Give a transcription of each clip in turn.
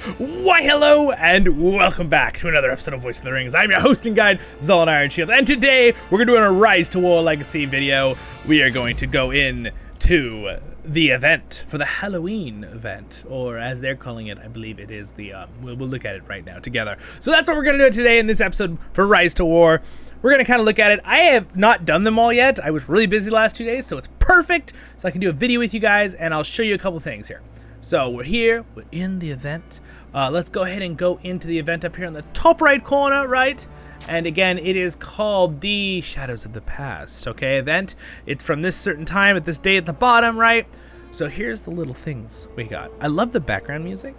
Why hello and welcome back to another episode of Voice of the Rings. I'm your host and guide, Zollin Ironshield, and today we're going to do a Rise to War Legacy video. We are going to go in to the event for the Halloween event, or as they're calling it, I believe it is the, we'll look at it right now together. So that's what we're going to do today in this episode for Rise to War. We're going to kind of look at it. I have not done them all yet. I was really busy the last 2 days, so it's perfect. So I can do a video with you guys, and I'll show you a couple things here. So we're here, we're in the event. Let's go ahead and go into the event up here in the top right corner, right? And again, it is called the Shadows of the Past, okay, event. It's from this certain time at this date at the bottom, right? So here's the little things we got. I love the background music.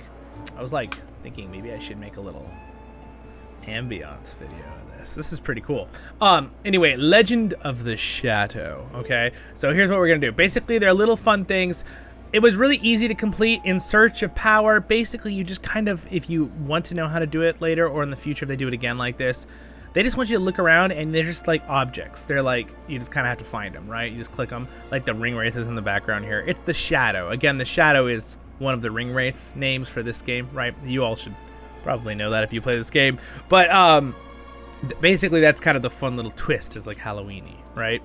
I was like thinking maybe I should make a little ambiance video of this. This is pretty cool. Anyway, Legend of the Shadow, okay? So here's what we're gonna do. Basically, they're little fun things. It was really easy to complete in Search of Power. Basically, you just kind of, if you want to know how to do it later or in the future if they do it again like this, they just want you to look around and they're just like objects. They're like, you just kind of have to find them, right? You just click them, like the ring wraith is in the background here. It's the Shadow. Again, the Shadow is one of the ring wraiths names for this game, right? You all should probably know that if you play this game. But basically, that's kind of the fun little twist, is like Halloween-y, right?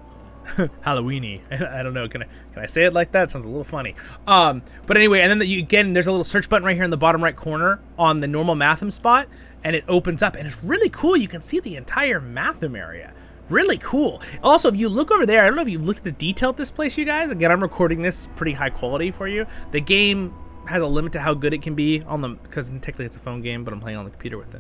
Halloweeny. I don't know. Can I say it like that? Sounds a little funny. But anyway, and then again, there's a little search button right here in the bottom right corner on the normal Matham spot, and it opens up, and it's really cool. You can see the entire Matham area. Really cool. Also, if you look over there, I don't know if you looked at the detail of this place, you guys. Again, I'm recording this pretty high quality for you. The game has a limit to how good it can be on the, because technically it's a phone game, but I'm playing on the computer with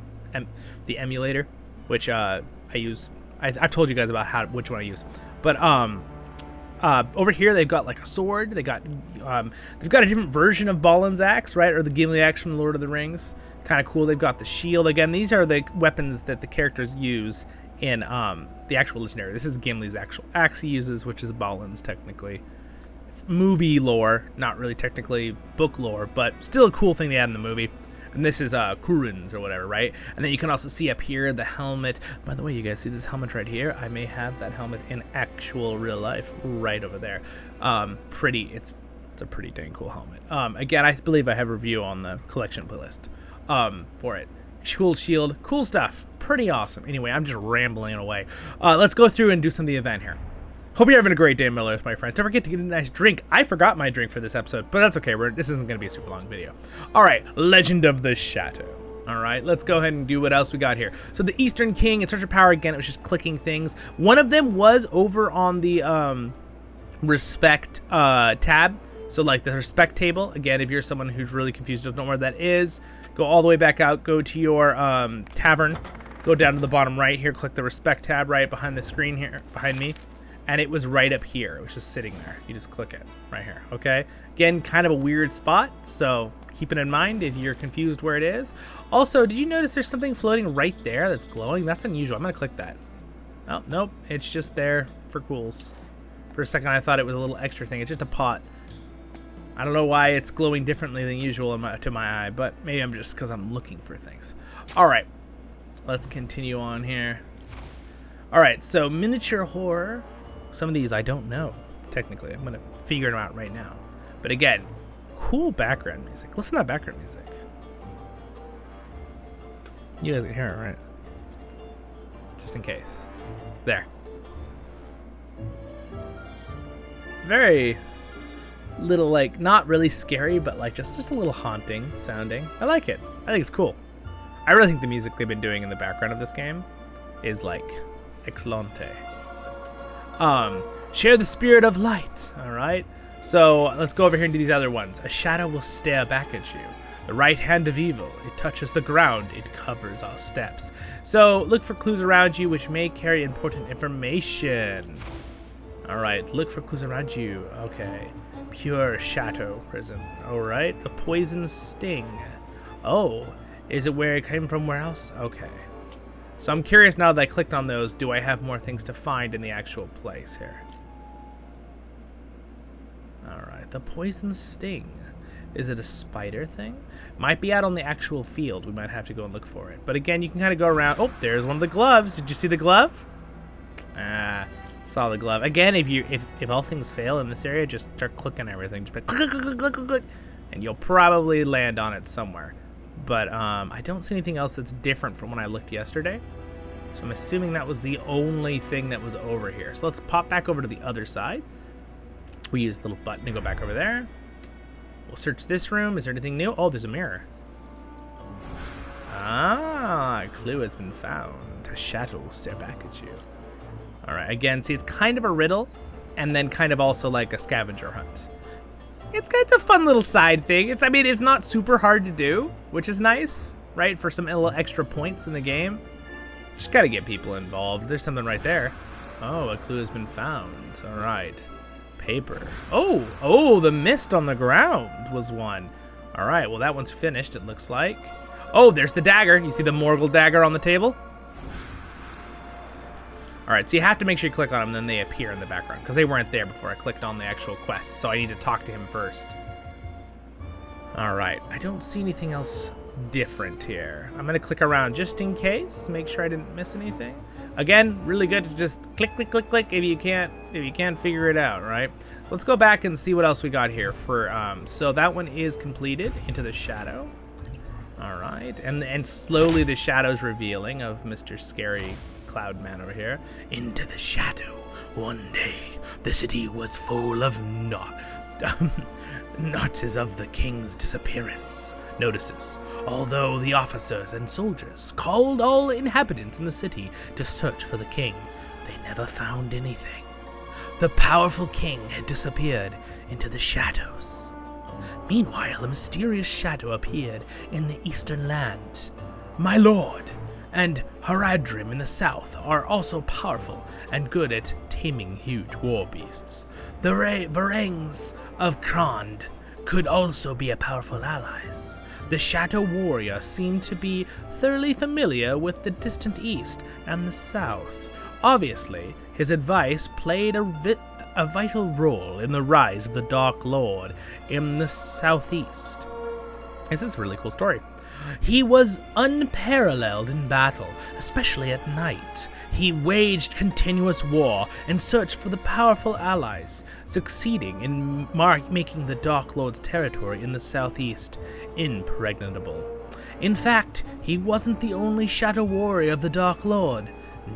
the emulator, which I use. I've told you guys about which one I use. But over here they've got like a sword. They've got a different version of Balin's axe, right, or the Gimli axe from the Lord of the Rings. Kind of cool. They've got the shield. Again, these are the weapons that the characters use in the actual Legendary. This is Gimli's actual axe he uses, which is Balin's technically. Movie lore, not really technically book lore, but still a cool thing they had in the movie. And this is Kurin's or whatever, right? And then you can also see up here the helmet. By the way, you guys see this helmet right here? I may have that helmet in actual real life right over there. It's a pretty dang cool helmet. Again, I believe I have a review on the collection playlist for it. Cool shield, cool stuff. Pretty awesome. Anyway, I'm just rambling away. Let's go through and do some of the event here. Hope you're having a great day in Middle Earth, my friends. Don't forget to get a nice drink. I forgot my drink for this episode, but that's okay. This isn't going to be a super long video. All right, Legend of the Shadow. All right, let's go ahead and do what else we got here. So the Eastern King in Search of Power, again, it was just clicking things. One of them was over on the respect tab. So like the respect table. Again, if you're someone who's really confused, don't know where that is, go all the way back out, go to your tavern, go down to the bottom right here, click the respect tab right behind the screen here, behind me. And it was right up here. It was just sitting there. You just click it right here, okay? Again, kind of a weird spot, so keep it in mind if you're confused where it is. Also, did you notice there's something floating right there that's glowing? That's unusual. I'm gonna click that. Oh, nope, it's just there for cools. For a second, I thought it was a little extra thing. It's just a pot. I don't know why it's glowing differently than usual to my eye, but maybe I'm just because I'm looking for things. All right, let's continue on here. All right, so miniature horror. Some of these I don't know, technically. I'm going to figure them out right now. But again, cool background music. Listen to that background music. You guys can hear it, right? Just in case. There. Very little, like, not really scary, but like just a little haunting sounding. I like it. I think it's cool. I really think the music they've been doing in the background of this game is like excellente. Share the spirit of light. All right. So let's go over here and do these other ones. A shadow will stare back at you. The right hand of evil. It touches the ground. It covers our steps. So look for clues around you which may carry important information. All right. Look for clues around you. Okay. Pure shadow prison. All right. The poison sting. Oh, is it where it came from? Where else? Okay. So I'm curious now that I clicked on those, do I have more things to find in the actual place here? Alright, the poison sting. Is it a spider thing? Might be out on the actual field. We might have to go and look for it. But again, you can kind of go around. Oh, there's one of the gloves. Did you see the glove? Saw the glove. Again, if all things fail in this area, just start clicking everything. Just click, click, click, click, click, click, and you'll probably land on it somewhere. But I don't see anything else that's different from when I looked yesterday. So I'm assuming that was the only thing that was over here. So let's pop back over to the other side. We use the little button to go back over there. We'll search this room. Is there anything new? Oh, there's a mirror. Ah, a clue has been found. A shadow will stare back at you. All right, again, see, it's kind of a riddle and then kind of also like a scavenger hunt. It's a fun little side thing. I mean, it's not super hard to do, which is nice, right? For some little extra points in the game. Just gotta get people involved. There's something right there. Oh, a clue has been found. All right. Paper. Oh, the mist on the ground was one. All right, well, that one's finished, it looks like. Oh, there's the dagger. You see the Morgul dagger on the table? All right, so you have to make sure you click on them, then they appear in the background, because they weren't there before I clicked on the actual quest, so I need to talk to him first. All right, I don't see anything else different here. I'm gonna click around just in case, make sure I didn't miss anything. Again, really good to just click if you can't figure it out, right? So let's go back and see what else we got here for. So that one is completed, Into the Shadow. All right, and slowly the shadow's revealing of Mr. Scary Cloud Man over here. Into the shadow. One day, the city was full of notices of the king's disappearance. Notices. Although the officers and soldiers called all inhabitants in the city to search for the king, they never found anything. The powerful king had disappeared into the shadows. Meanwhile, a mysterious shadow appeared in the eastern land. My lord and Haradrim in the south are also powerful and good at taming huge war beasts. The Varangs of Krond could also be a powerful allies. The Shadow Warrior seemed to be thoroughly familiar with the distant east and the south. Obviously, his advice played a vital role in the rise of the Dark Lord in the southeast. This is a really cool story. He was unparalleled in battle, especially at night. He waged continuous war and searched for the powerful allies, succeeding in making the Dark Lord's territory in the southeast impregnable. In fact, he wasn't the only Shadow Warrior of the Dark Lord.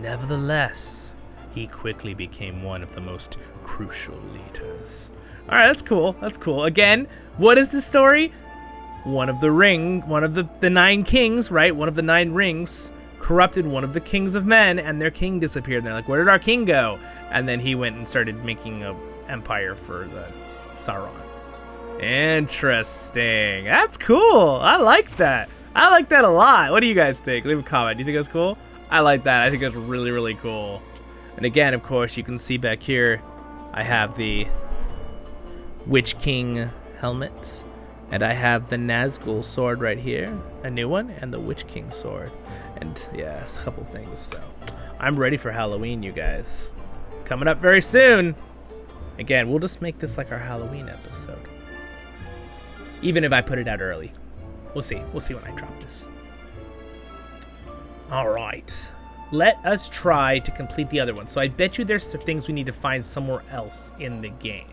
Nevertheless, he quickly became one of the most crucial leaders. All right, that's cool. That's cool. Again, what is the story? One of the 9 kings, right? One of the 9 rings corrupted one of the kings of men, and their king disappeared. And they're like, where did our king go? And then he went and started making an empire for the Sauron. Interesting. That's cool. I like that. I like that a lot. What do you guys think? Leave a comment. Do you think that's cool? I like that. I think that's really, really cool. And again, of course, you can see back here, I have the Witch King helmet. And I have the Nazgul sword right here, a new one, and the Witch King sword. And yeah, a couple things. So I'm ready for Halloween, you guys. Coming up very soon. Again, we'll just make this like our Halloween episode. Even if I put it out early. We'll see. We'll see when I drop this. All right. Let us try to complete the other one. So I bet you there's some things we need to find somewhere else in the game.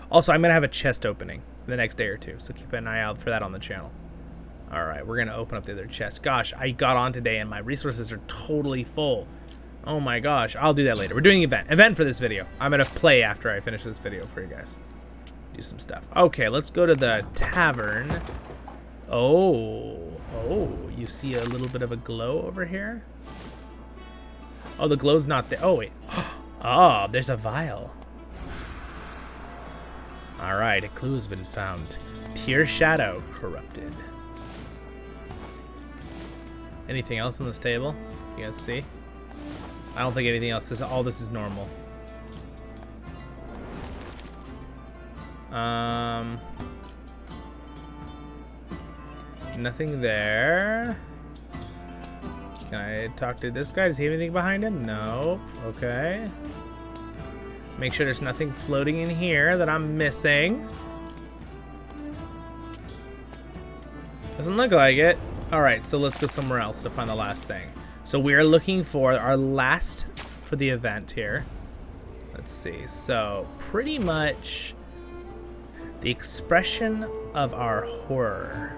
Also, I'm going to have a chest opening the next day or two, so keep an eye out for that on the channel. All right, we're going to open up the other chest. Gosh, I got on today and my resources are totally full. Oh my gosh, I'll do that later. We're doing an event for this video. I'm going to play after I finish this video for you guys. Do some stuff. Okay, let's go to the tavern. Oh, you see a little bit of a glow over here? Oh, the glow's not there. Oh, wait. Oh, there's a vial. All right, a clue has been found. Pure shadow corrupted. Anything else on this table? You guys see? I don't think anything else. All this is normal. Nothing there. Can I talk to this guy? Does he have anything behind him? Nope. Okay. Make sure there's nothing floating in here that I'm missing. Doesn't look like it. All right, so let's go somewhere else to find the last thing. So we're looking for our last for the event here. Let's see. So pretty much the expression of our horror.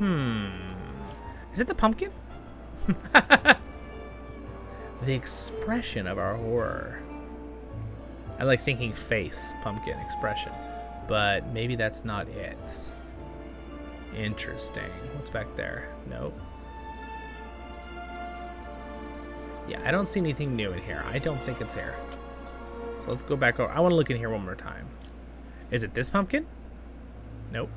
Is it the pumpkin? The expression of our horror. I like thinking face, pumpkin, expression. But maybe that's not it. Interesting. What's back there? Nope. Yeah, I don't see anything new in here. I don't think it's here. So let's go back over. I want to look in here one more time. Is it this pumpkin? Nope.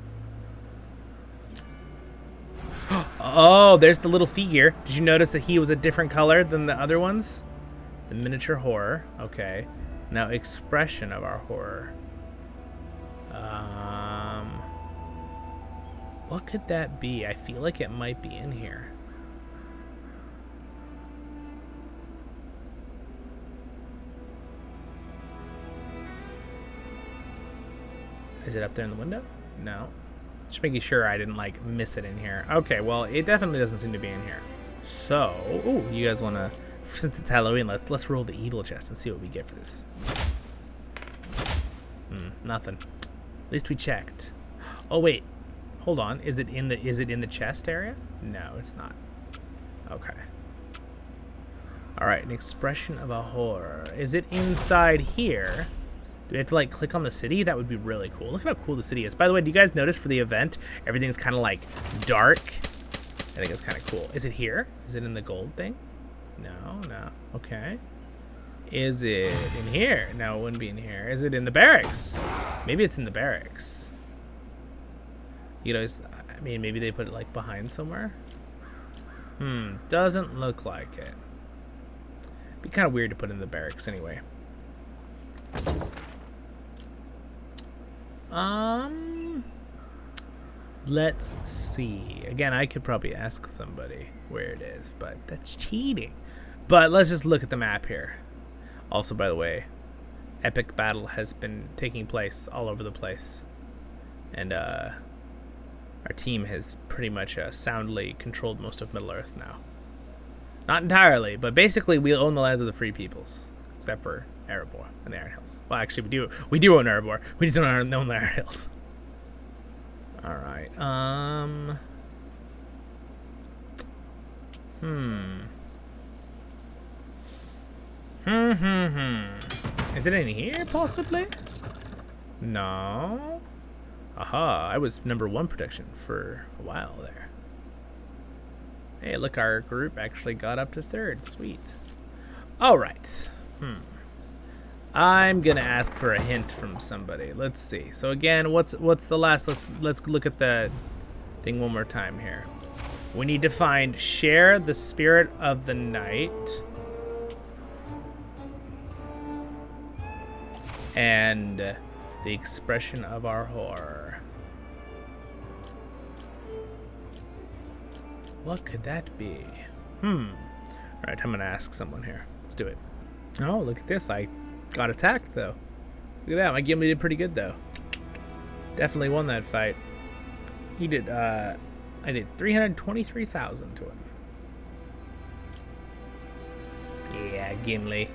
Oh, there's the little figure. Did you notice that he was a different color than the other ones? The miniature horror. Okay. Now, expression of our horror. What could that be? I feel like it might be in here. Is it up there in the window? No. Just making sure I didn't like miss it in here. Okay, well, it definitely doesn't seem to be in here. So, ooh, you guys want to, since it's Halloween, let's roll the evil chest and see what we get for this. Nothing. At least we checked. Oh wait, hold on. Is it in the chest area? No, it's not. Okay. All right, an expression of a horror. Is it inside here? Do we have to like click on the city? That would be really cool. Look at how cool the city is. By the way, do you guys notice for the event, everything's kind of like dark? I think it's kind of cool. Is it here? Is it in the gold thing? No, no. Okay. Is it in here? No, it wouldn't be in here. Is it in the barracks? Maybe it's in the barracks. You know, I mean, maybe they put it like behind somewhere. Doesn't look like it. Be kind of weird to put in the barracks anyway. Let's see. Again, I could probably ask somebody where it is, but that's cheating. But let's just look at the map here. Also, by the way, epic battle has been taking place all over the place. And our team has pretty much soundly controlled most of Middle-earth now. Not entirely, but basically we own the lands of the free peoples. Except for Erebor and the Iron Hills. Well, actually, we do own Erebor. We just don't own the Iron Hills. All right. Is it in here, possibly? No. Aha, I was #1 protection for a while there. Hey, look, our group actually got up to 3rd. Sweet. All right. I'm gonna ask for a hint from somebody. Let's see. So again, what's the last? Let's look at the thing one more time here. We need to find share the spirit of the night and the expression of our horror. What could that be? All right, I'm gonna ask someone here. Let's do it. Oh, look at this. I got attacked, though. Look at that. My Gimli did pretty good, though. Definitely won that fight. He did, I did 323,000 to him. Yeah, Gimli.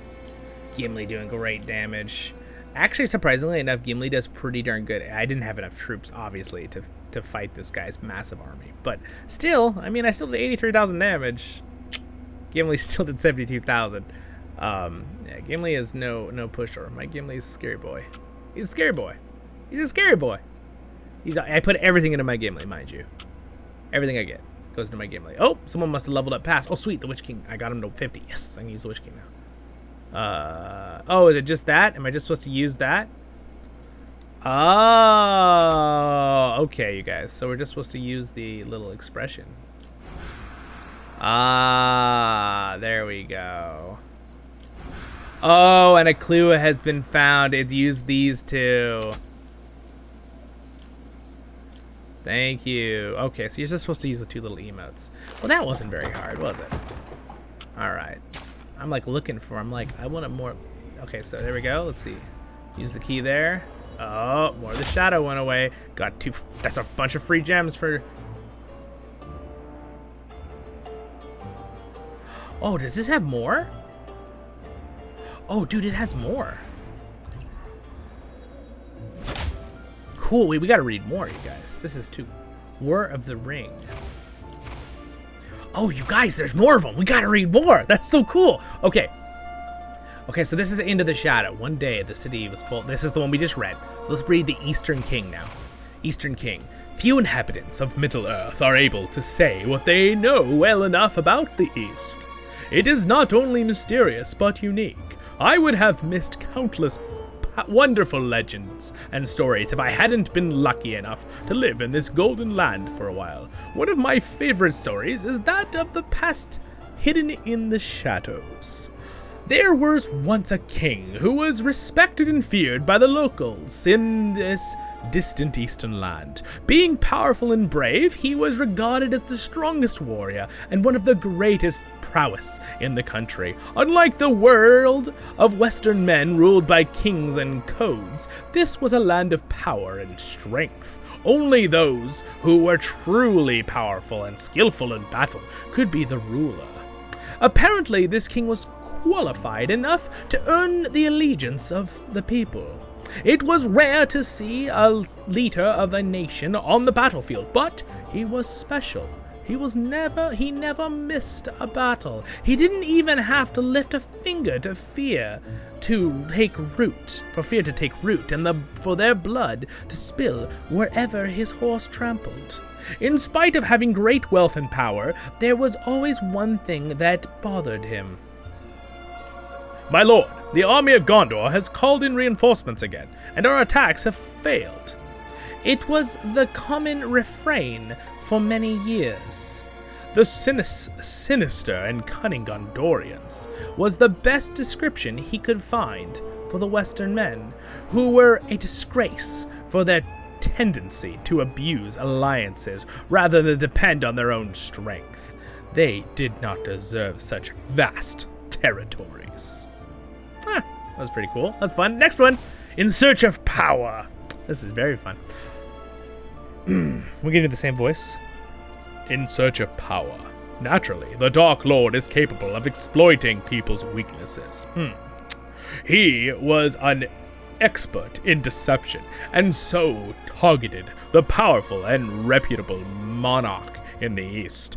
Gimli doing great damage. Actually, surprisingly enough, Gimli does pretty darn good. I didn't have enough troops, obviously, to fight this guy's massive army. But still, I mean, I still did 83,000 damage. Gimli still did 72,000. Yeah, Gimli is no pushover. My Gimli is a scary boy. He's a scary boy. He's a scary boy. I put everything into my Gimli, mind you. Everything I get goes into my Gimli. Oh, someone must have leveled up past. Oh, sweet, the Witch King. I got him to 50. Yes, I can use the Witch King now. Oh, is it just that? Am I just supposed to use that? Oh, okay, you guys. So we're just supposed to use the little expression. Ah, there we go. Oh, and a clue has been found. It's used these two. Thank you. Okay, so you're just supposed to use the 2 little emotes. Well, that wasn't very hard, was it? All right. I'm like looking for, I'm like, I want it more. Okay, so there we go. Let's see. Use the key there. Oh, more of the shadow went away. Got 2, that's a bunch of free gems for. Oh, does this have more? Oh, dude, it has more. Cool. Wait, we gotta read more, you guys. This is too War of the Ring. Oh, you guys, there's more of them. We gotta read more. That's so cool. Okay. Okay, so this is Into the Shadow. One day the city was full. This is the one we just read. So let's read the Eastern King now. Eastern King. Few inhabitants of Middle-earth are able to say what they know well enough about the East. It is not only mysterious, but unique. I would have missed countless wonderful legends and stories if I hadn't been lucky enough to live in this golden land for a while. One of my favorite stories is that of the past hidden in the shadows. There was once a king who was respected and feared by the locals in this distant eastern land. Being powerful and brave, he was regarded as the strongest warrior and one of the greatest prowess in the country. Unlike the world of Western men ruled by kings and codes, this was a land of power and strength. Only those who were truly powerful and skillful in battle could be the ruler. Apparently, this king was qualified enough to earn the allegiance of the people. It was rare to see a leader of a nation on the battlefield, but he was special. He never missed a battle. He didn't even have to lift a finger for fear to take root, and for their blood to spill wherever his horse trampled. In spite of having great wealth and power, there was always one thing that bothered him. My lord, the army of Gondor has called in reinforcements again, and our attacks have failed. It was the common refrain for many years. The sinister and cunning Gondorians was the best description he could find for the Western men, who were a disgrace for their tendency to abuse alliances rather than depend on their own strength. They did not deserve such vast territories. That was pretty cool. That's fun. Next one. In Search of Power. This is very fun. We're getting the same voice. In Search of Power. Naturally, the Dark Lord is capable of exploiting people's weaknesses. He was an expert in deception, and so targeted the powerful and reputable monarch in the East.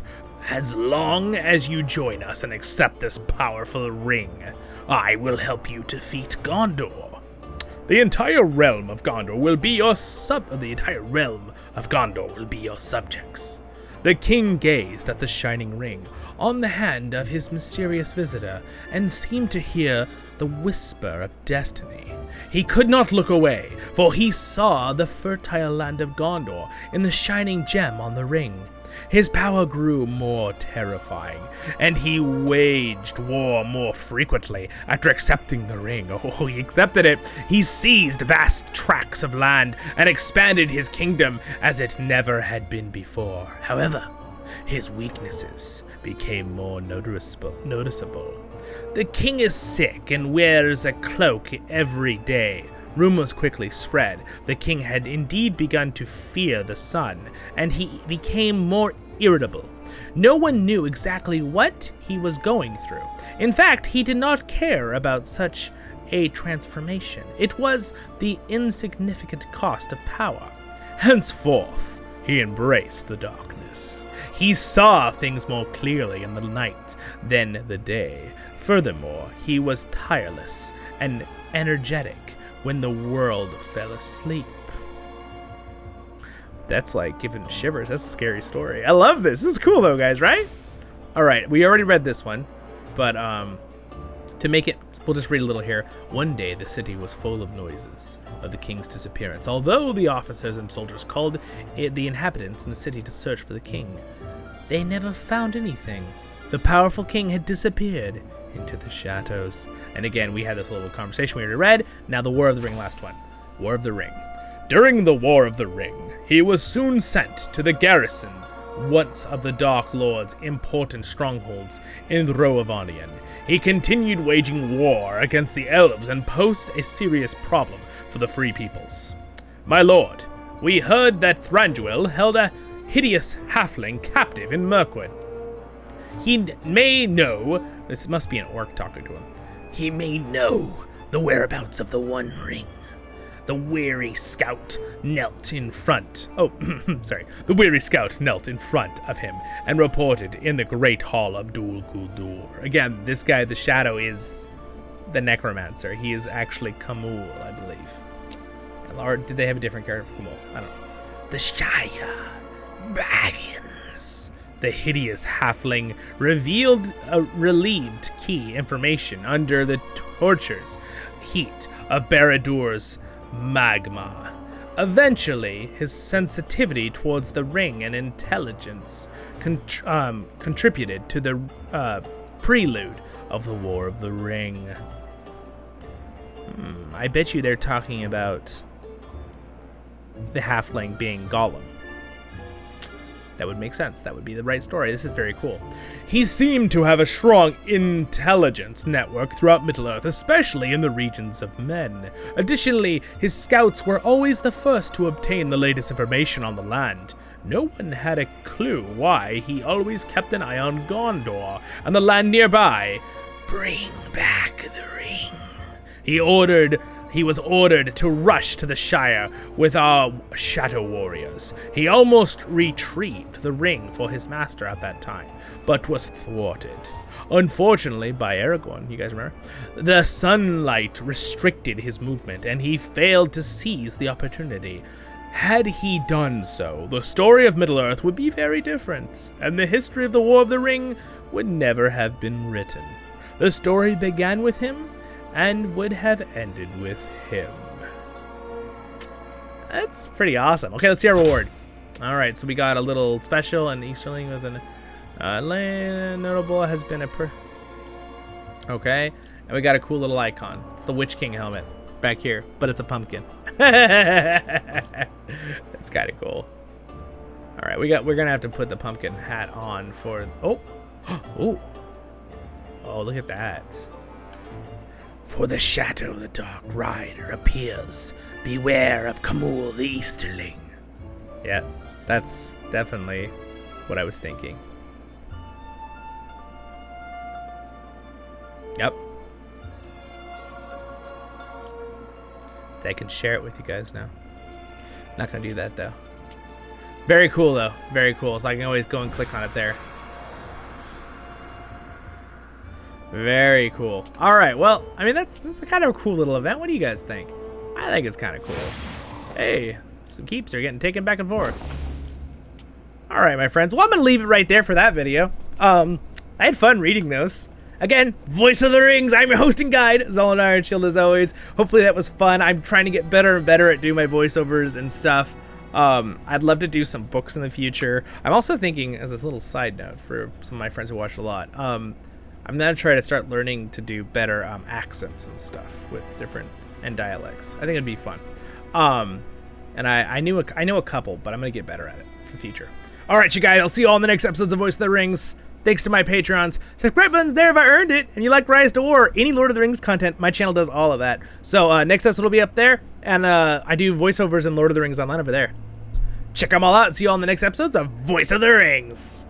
As long as you join us and accept this powerful ring, I will help you defeat Gondor. The entire realm of Gondor will be your subjects. The king gazed at the shining ring on the hand of his mysterious visitor and seemed to hear the whisper of destiny. He could not look away, for he saw the fertile land of Gondor in the shining gem on the ring. His power grew more terrifying, and he waged war more frequently after accepting the ring. Oh, he accepted it. He seized vast tracts of land and expanded his kingdom as it never had been before. However, his weaknesses became more noticeable. The king is sick and wears a cloak every day. Rumors quickly spread. The king had indeed begun to fear the sun, and he became more irritable. No one knew exactly what he was going through. In fact, he did not care about such a transformation. It was the insignificant cost of power. Henceforth, he embraced the darkness. He saw things more clearly in the night than the day. Furthermore, he was tireless and energetic when the world fell asleep. That's like giving shivers. That's a scary story. I love this. This is cool though, guys, right? All right, we already read this one, but to make it, we'll just read a little here. One day, the city was full of noises of the king's disappearance. Although the officers and soldiers called the inhabitants in the city to search for the king, they never found anything. The powerful king had disappeared into the shadows. And again, we had this little conversation we already read. Now the War of the Ring, last one. War of the Ring. During the War of the Ring, he was soon sent to the garrison once of the Dark Lord's important strongholds in Roavanian. He continued waging war against the elves and posed a serious problem for the free peoples. My lord, we heard that Thranduil held a hideous halfling captive in Mirkwood. He may know, this must be an orc talking to him, he may know the whereabouts of the One Ring. The weary scout knelt in front. Oh, sorry. The weary scout knelt in front of him and reported in the great hall of Dul Guldur. Again, this guy, the Shadow, is the necromancer. He is actually Kamul, I believe. Or did they have a different character for Kamul? I don't know. The Shire Baggins. The hideous halfling relieved key information under the tortures heat of Baradur's magma. Eventually, his sensitivity towards the ring and intelligence contributed to the prelude of the War of the Ring. I bet you they're talking about the halfling being Gollum. That would make sense. That would be the right story. This is very cool. He seemed to have a strong intelligence network throughout Middle-earth, especially in the regions of men. Additionally, his scouts were always the first to obtain the latest information on the land. No one had a clue why he always kept an eye on Gondor and the land nearby. Bring back the ring. He was ordered to rush to the Shire with our Shadow Warriors. He almost retrieved the ring for his master at that time, but was thwarted. Unfortunately, by Aragorn, you guys remember? The sunlight restricted his movement, and he failed to seize the opportunity. Had he done so, the story of Middle-earth would be very different, and the history of the War of the Ring would never have been written. The story began with him, and would have ended with him. That's pretty awesome. Okay, let's see our reward. Alright, so we got a little special, and Easterling with an land notable has been okay, and we got a cool little icon. It's the Witch King helmet back here, but it's a pumpkin. That's kind of cool. Alright, we're gonna have to put the pumpkin hat on for oh, look at that. For the shadow the Dark Rider appears. Beware of Kamul the Easterling. Yeah, that's definitely what I was thinking. Yep. So I can share it with you guys now. Not gonna do that though. Very cool though. Very cool. So I can always go and click on it there. Very cool. All right, well, I mean, that's a kind of a cool little event. What do you guys think? I think it's kind of cool. Hey, some keeps are getting taken back and forth. All right, my friends. Well, I'm going to leave it right there for that video. I had fun reading those. Again, Voice of the Rings. I'm your host and guide, Zollin Ironshield, as always. Hopefully that was fun. I'm trying to get better and better at doing my voiceovers and stuff. I'd love to do some books in the future. I'm also thinking, as a little side note for some of my friends who watch a lot, I'm gonna try to start learning to do better accents and stuff with different dialects. I think it'd be fun. And I know a couple, but I'm gonna get better at it for the future. All right, you guys. I'll see you all in the next episodes of Voice of the Rings. Thanks to my Patreons. Subscribe button's there if I earned it, and you like RiseToWar, any Lord of the Rings content. My channel does all of that. So next episode will be up there, and I do voiceovers in Lord of the Rings Online over there. Check them all out. See you all in the next episodes of Voice of the Rings.